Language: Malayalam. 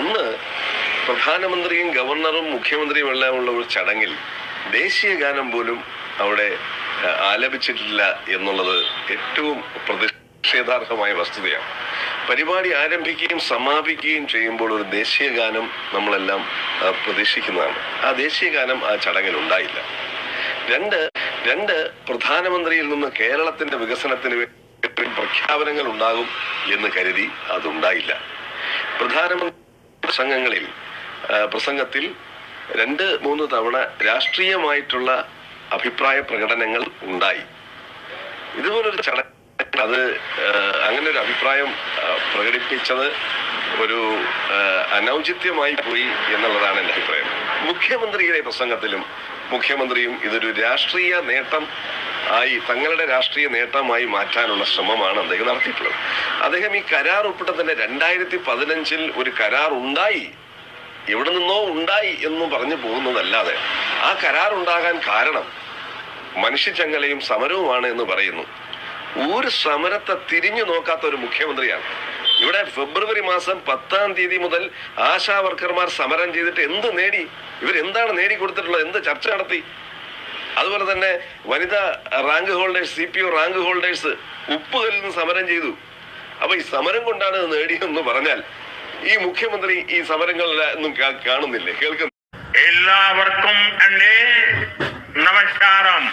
ഒന്ന്, പ്രധാനമന്ത്രിയും ഗവർണറും മുഖ്യമന്ത്രിയും എല്ലാം ഉള്ള ഒരു ചടങ്ങിൽ ദേശീയ ഗാനം പോലും അവിടെ ആലപിച്ചിട്ടില്ല എന്നുള്ളത് ഏറ്റവും പ്രതിഷേധാർഹമായ വസ്തുതയാണ്. പരിപാടി ആരംഭിക്കുകയും സമാപിക്കുകയും ചെയ്യുമ്പോൾ ഒരു ദേശീയ ഗാനം നമ്മളെല്ലാം പ്രതീക്ഷിക്കുന്നതാണ്. ആ ദേശീയ ഗാനം ആ ചടങ്ങിൽ ഉണ്ടായില്ല. രണ്ട് പ്രധാനമന്ത്രിയിൽ നിന്ന് കേരളത്തിന്റെ വികസനത്തിന് വേണ്ടി പ്രഖ്യാപനങ്ങൾ ഉണ്ടാകും എന്ന് കരുതി അതുണ്ടായില്ല. പ്രധാനമന്ത്രി പ്രസംഗത്തിൽ 2-3 തവണ രാഷ്ട്രീയമായിട്ടുള്ള അഭിപ്രായ പ്രകടനങ്ങൾ ഉണ്ടായി. ഇതുപോലൊരു ചടങ്ങ് അത് അങ്ങനെ ഒരു അഭിപ്രായം പ്രകടിപ്പിച്ചത് ഒരു അനൗചിത്യമായി പോയി എന്നുള്ളതാണ് എൻ്റെ അഭിപ്രായം. മുഖ്യമന്ത്രിയുടെ പ്രസംഗത്തിലും മുഖ്യമന്ത്രിയും ഇതൊരു രാഷ്ട്രീയ നേട്ടം ആയി, തങ്ങളുടെ രാഷ്ട്രീയ നേട്ടമായി മാറ്റാനുള്ള ശ്രമമാണ് അദ്ദേഹം നടത്തിയിട്ടുള്ളത്. അദ്ദേഹം ഈ കരാർ ഒപ്പിട്ടതിന്റെ 2015 ഒരു കരാർ ഉണ്ടായി, എവിടെ നിന്നോ ഉണ്ടായി എന്ന് പറഞ്ഞു പോകുന്നതല്ലാതെ ആ കരാർ ഉണ്ടാകാൻ കാരണം മനുഷ്യച്ചങ്ങലയും സമരവുമാണ് എന്ന് പറയുന്നു. ഒരു സമരത്തെ തിരിഞ്ഞു നോക്കാത്ത ഒരു മുഖ്യമന്ത്രിയാണ്. ഇവിടെ ഫെബ്രുവരി മാസം 10-ാം തീയതി മുതൽ ആശാ വർക്കർമാർ സമരം ചെയ്തിട്ട് എന്ത് നേടി? ഇവരെന്താണ് നേടിക്കൊടുത്തിട്ടുള്ളത്? എന്ത് ചർച്ച നടത്തി? അതുപോലെ തന്നെ വനിതാ rank holders, CPO rank holders ഉപ്പുകല്ലിൽ നിന്ന് സമരം ചെയ്തു. അപ്പൊ ഈ സമരം കൊണ്ടാണ് ഇത് നേടിയെന്ന് പറഞ്ഞാൽ ഈ മുഖ്യമന്ത്രി ഈ സമരങ്ങളിലൊന്നും കാണുന്നില്ലേ, കേൾക്കുന്നില്ല? എല്ലാവർക്കും നമസ്കാരം.